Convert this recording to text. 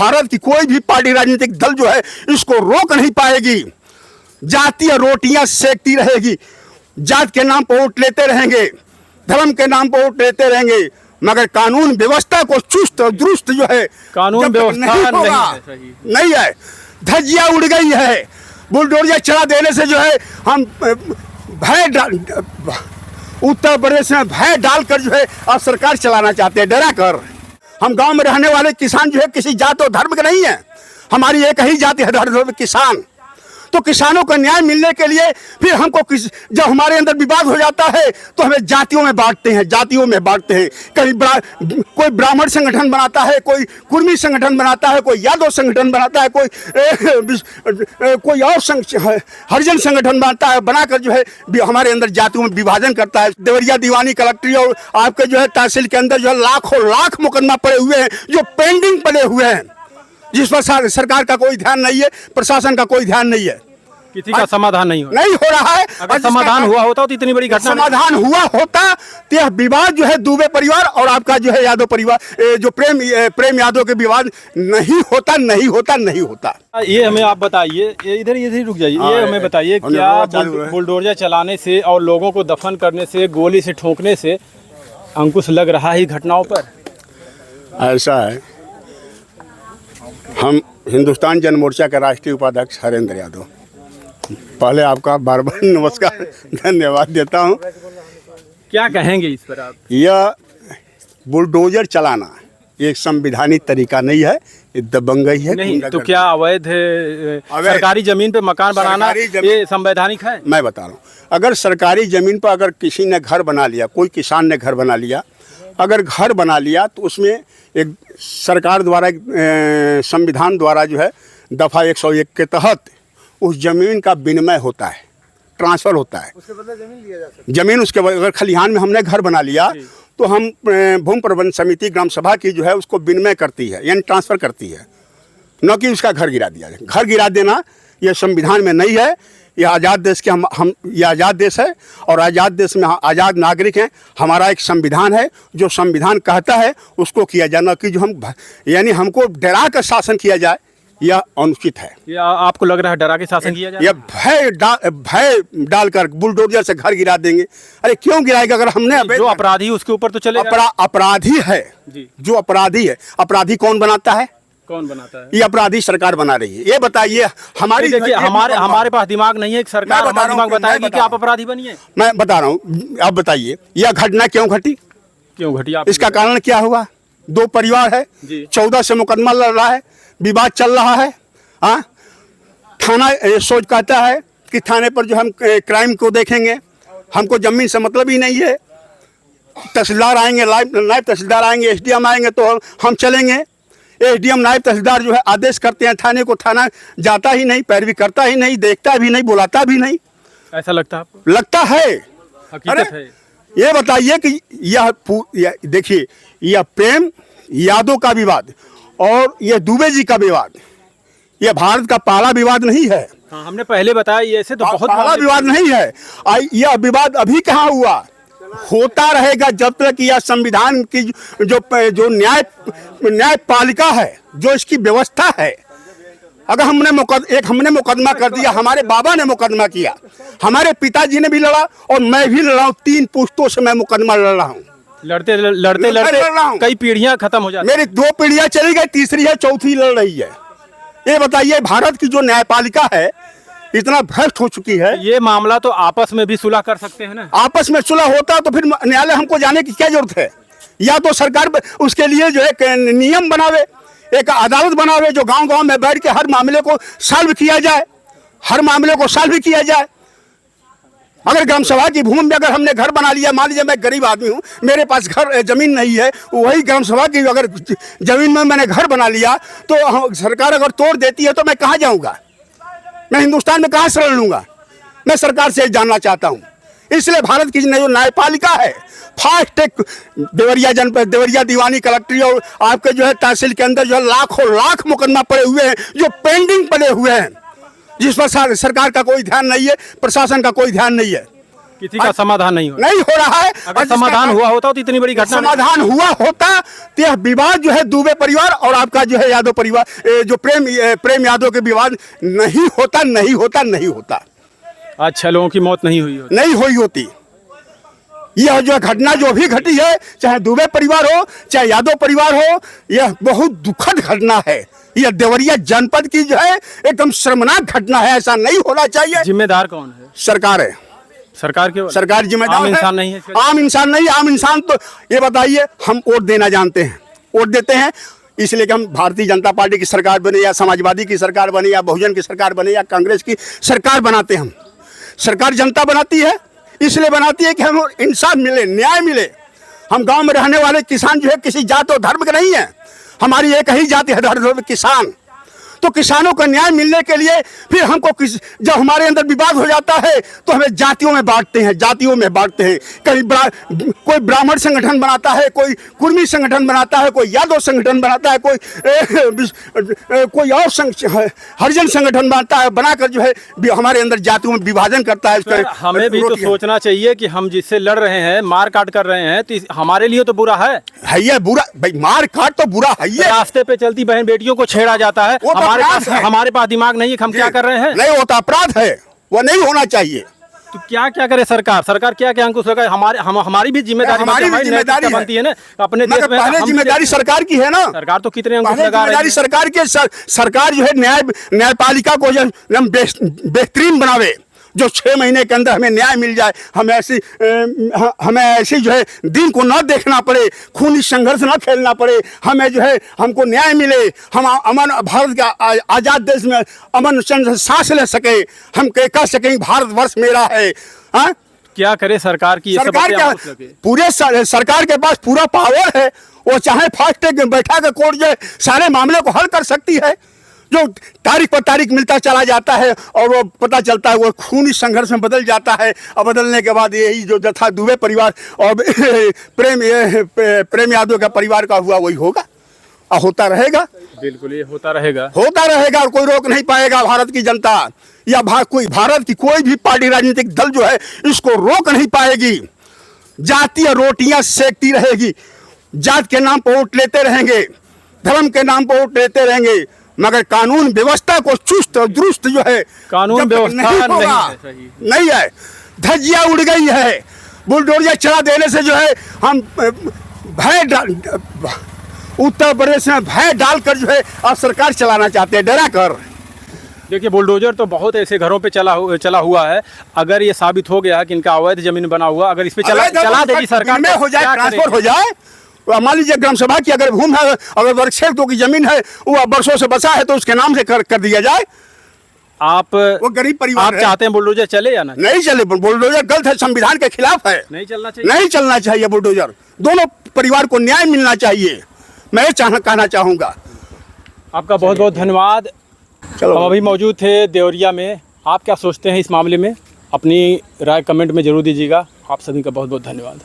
भारत की कोई भी पार्टी राजनीतिक दल जो है इसको रोक नहीं पाएगी। जातीय रोटियां सेकती रहेगी, जात के नाम पर वोट लेते रहेंगे, धर्म के नाम पर वोट लेते रहेंगे, मगर कानून व्यवस्था को चुस्त और दुरुस्त जो है कानून व्यवस्था नहीं है। धज्जियां उड़ गई है। बुलडोजर चला देने से जो है हम उत्तर प्रदेश में भय डालकर जो है अब सरकार चलाना चाहते हैं, डरा कर। हम गांव में रहने वाले किसान जो है किसी जात और धर्म के नहीं है, हमारी एक ही जाति है, धर्म किसान। तो किसानों को न्याय मिलने के लिए फिर हमको जब हमारे अंदर विवाद हो जाता है तो हमें जातियों में बांटते हैं, जातियों में बांटते हैं। कहीं कोई ब्राह्मण संगठन बनाता है, कोई कुर्मी संगठन बनाता है, कोई यादव संगठन बनाता है, कोई और हरिजन संगठन बनाता है, बनाकर जो है हमारे अंदर जातियों में विभाजन करता है। देवरिया दीवानी कलेक्ट्री और आपके जो है तहसील के अंदर जो है लाखों लाख मुकदमा पड़े हुए हैं जो पेंडिंग पड़े हुए हैं, जिस पर सरकार का कोई ध्यान नहीं है, प्रशासन का कोई ध्यान नहीं है, किसी का समाधान नहीं हो रहा है। अगर समाधान हुआ होता तो इतनी बड़ी घटना समाधान हुआ होता तो यह विवाद जो है दुबे परिवार और आपका जो है यादव परिवार जो प्रेम यादव के विवाद नहीं होता। ये हमें आप बताइए, इधर रुक जाइए, ये हमें बताइए क्या बुलडोजर चलाने से और लोगों को दफन करने से, गोली से ठोकने से अंकुश लग रहा है घटनाओं पर? ऐसा है, हम हिंदुस्तान जन मोर्चा के राष्ट्रीय उपाध्यक्ष हरेंद्र यादव, पहले आपका बार बार नमस्कार धन्यवाद देता हूं। क्या कहेंगे इस पर आप? यह बुलडोजर चलाना एक संवैधानिक तरीका नहीं है, ये दबंगई है। नहीं तो क्या अवैध सरकारी जमीन पे मकान बनाना ये संवैधानिक है? मैं बता रहा हूँ, अगर सरकारी जमीन पर अगर किसी ने घर बना लिया, कोई किसान ने घर बना लिया, अगर घर बना लिया तो उसमें एक सरकार द्वारा संविधान द्वारा जो है दफ़ा 101 के तहत उस ज़मीन का विनिमय होता है, ट्रांसफ़र होता है। उसके बदले ज़मीन लिया जा सकता है। ज़मीन उसके अगर खलिहान में हमने घर बना लिया तो हम भूमि प्रबंधन समिति ग्राम सभा की जो है उसको विनिमय करती है, यानी ट्रांसफ़र करती है, न कि उसका घर गिरा दिया जाए। घर गिरा देना यह संविधान में नहीं है। यह आज़ाद देश के ये आज़ाद देश है और आज़ाद देश में आज़ाद नागरिक हैं। हमारा एक संविधान है, जो संविधान कहता है उसको किया जाना, कि जो हम यानी हमको डरा कर शासन किया जाए, यह अनुचित है। या आपको लग रहा है डरा के शासन किया जाए? यह भय डालकर बुलडोजर से घर गिरा देंगे। अरे क्यों गिराएगा? अगर हमने जो अपराधी उसके ऊपर तो चलेगा। अपराधी है जो अपराधी है, अपराधी कौन बनाता है? कौन बनाता है? ये अपराधी सरकार बना रही है। ये बताइए, हमारे पास दिमाग नहीं है, एक सरकार हमारा दिमाग बताएगी कि आप अपराधी बनिए। मैं बता रहा हूँ, आप बताइए यह घटना क्यों घटी? इसका कारण क्या हुआ? दो परिवार है, 14 से मुकदमा लड़ रहा है, विवाद चल रहा है। हाँ, थाना सोच कहता है कि थाने पर जो हम क्राइम को देखेंगे, हमको जमीन से मतलब ही नहीं है। तहसीलदार आएंगे, नायब तहसीलदार आएंगे, SDM आएंगे तो हम चलेंगे। SDM नायब तहसीलदार जो है आदेश करते हैं थाने को, थाना जाता ही नहीं, पैरवी करता ही नहीं, देखता भी नहीं, बुलाता भी नहीं। ऐसा लगता है आपको? लगता है, हकीकत है। ये बताइए कि यह देखिए, यह प्रेम यादव का विवाद और यह दुबे जी का विवाद, यह भारत का पहला विवाद नहीं है। हाँ, हमने पहले बताया, ऐसे तो बहुत पहला विवाद नहीं है। यह विवाद अभी कहाँ हुआ, होता रहेगा जब तक यह संविधान की जो न्यायपालिका है, जो इसकी व्यवस्था है। अगर हमने मुकदमा कर दिया, हमारे बाबा ने मुकदमा किया, हमारे पिताजी ने भी लड़ा और मैं भी लड़ा हूँ। 3 पुश्तों से मैं मुकदमा लड़ रहा हूँ। लड़ते कई पीढ़ियां खत्म हो जाती। मेरी 2 पीढ़ियां चली गई, तीसरी है, चौथी लड़ रही है। ये बताइए, भारत की जो न्यायपालिका है इतना भ्रष्ट हो चुकी है। ये मामला तो आपस में भी सुलह कर सकते हैं ना? आपस में सुलह होता तो फिर न्यायालय हमको जाने की क्या जरूरत है? या तो सरकार उसके लिए जो है नियम बनावे, एक अदालत बनावे जो गांव-गांव में बैठ के हर मामले को सॉल्व किया जाए, अगर ग्राम सभा की भूमि में अगर हमने घर बना लिया, मान लीजिए मैं गरीब आदमी हूँ, मेरे पास जमीन नहीं है, वही ग्राम सभा की अगर जमीन में मैंने घर बना लिया तो सरकार अगर तोड़ देती है तो मैं कहाँ जाऊँगा? मैं हिंदुस्तान में कहाँ शरण लूँगा? मैं सरकार से जानना चाहता हूँ। इसलिए भारत की जो न्यायपालिका है, फास्ट ट्रैक देवरिया दीवानी कलेक्ट्री और आपके जो है तहसील के अंदर जो है लाखों लाख मुकदमा पड़े हुए हैं जो पेंडिंग पड़े हुए हैं, जिस पर सरकार का कोई ध्यान नहीं है, प्रशासन का कोई ध्यान नहीं है। किसी का समाधान नहीं हो रहा है। अगर समाधान हुआ होता तो इतनी बड़ी घटना समाधान हुआ होता तो यह विवाद जो है दुबे परिवार और आपका जो है यादव परिवार जो प्रेम यादव के विवाद नहीं होता। आज 6 लोगों की मौत नहीं हुई होती। यह जो घटना जो भी घटी है, चाहे दुबे परिवार हो चाहे यादव परिवार हो, यह बहुत दुखद घटना है। यह देवरिया जनपद की जो है एकदम शर्मनाक घटना है। ऐसा नहीं होना चाहिए। जिम्मेदार कौन है? सरकार है। सरकार जिम्मेदार आम इंसान नहीं है। आम इंसान तो ये बताइए, हम वोट देना जानते हैं, वोट देते हैं इसलिए कि हम भारतीय जनता पार्टी की सरकार बने या समाजवादी की सरकार बने या बहुजन की सरकार बने या कांग्रेस की सरकार बनाते हैं। हम सरकार जनता बनाती है, इसलिए बनाती है कि हम इंसाफ मिले, न्याय मिले। हम गांव में रहने वाले किसान जो है किसी जात और धर्म के नहीं है। हमारी एक ही जाति है, धर्म किसान। तो किसानों को न्याय मिलने के लिए फिर हमको जब हमारे अंदर विवाद हो जाता है तो हमें जातियों में बांटते हैं। कहीं कोई ब्राह्मण संगठन बनाता है, कोई कुर्मी संगठन बनाता है, कोई यादव संगठन बनाता है, कोई और हरिजन संगठन बनाता है, बनाकर जो है हमारे अंदर जातियों में विभाजन करता है। हमें भी तो सोचना चाहिए कि हम जिससे लड़ रहे हैं, मार काट कर रहे हैं, तो हमारे लिए तो बुरा है। बुरा भाई, मार काट तो बुरा है। रास्ते पे चलती बहन बेटियों को छेड़ा जाता है। हमारे पास दिमाग नहीं है, हम क्या कर रहे हैं? नहीं, वो तो अपराध है, वो नहीं होना चाहिए। तो क्या करे सरकार क्या अंकुश लगाए? हमारी भी जिम्मेदारी बनती है ना अपने देश में। पहले जिम्मेदारी सरकार की है ना। सरकार तो कितने अंकुश लगा रही है। सरकार जो है न्यायपालिका को बेहतरीन बनावे, जो 6 महीने के अंदर हमें न्याय मिल जाए। हमें ऐसी जो है दिन को न देखना पड़े, खूनी संघर्ष न खेलना पड़े। हमें जो है हमको न्याय मिले, हम अमन भारत का आज़ाद देश में अमन सांस ले सके, हम कह सकें भारतवर्ष मेरा है। हाँ, क्या करे सरकार की? सरकार के पास पूरा पावर है। वो चाहे फास्ट ट्रैक बैठा के कोर्ट जो सारे मामले को हल कर सकती है। जो तारीख पर तारीख मिलता चला जाता है और वो पता चलता है, वो खूनी संघर्ष में बदल जाता है। और बदलने के बाद यही जो जथा दुबे परिवार और प्रेम यादव का परिवार का हुआ वही होगा और होता रहेगा। बिल्कुल, ये होता रहेगा और कोई रोक नहीं पाएगा। भारत की जनता या भारत की कोई भी पार्टी, राजनीतिक दल जो है इसको रोक नहीं पाएगी। जातीय रोटियां सेकती रहेगी, जात के नाम पर वोट लेते रहेंगे, धर्म के नाम पर वोट लेते रहेंगे, मगर कानून व्यवस्था को चुस्त और दुरुस्त जो है कानून व्यवस्था नहीं है। धज्जियां उड़ गई है। बुलडोजर चला देने से जो है हम उत्तर प्रदेश में भय डालकर जो है अब सरकार चलाना चाहते हैं, डरा कर। देखिए, बुलडोजर तो बहुत ऐसे घरों पे चला हुआ है। अगर ये साबित हो गया कि इनका अवैध जमीन बना हुआ, अगर इस पे चला देगी सरकार में हो जाए, ट्रांसफर हो जाए। मान लीजिए ग्राम सभा की अगर भूमि है, अगर वर्गक्षेत्रों की जमीन है, वो वर्षों से बसा है, तो उसके नाम से कर दिया जाए। वो गरीब परिवार आप चाहते हैं बुलडोजर चले या नहीं चले? बुलडोजर गलत है, संविधान के खिलाफ है। नहीं चलना चाहिए बुलडोजर। दोनों परिवार को न्याय मिलना चाहिए, मैं कहना चाहूँगा। आपका बहुत बहुत धन्यवाद। हम अभी मौजूद थे देवरिया में। आप क्या सोचते हैं इस मामले में? अपनी राय कमेंट में जरूर दीजिएगा। आप सभी का बहुत बहुत धन्यवाद।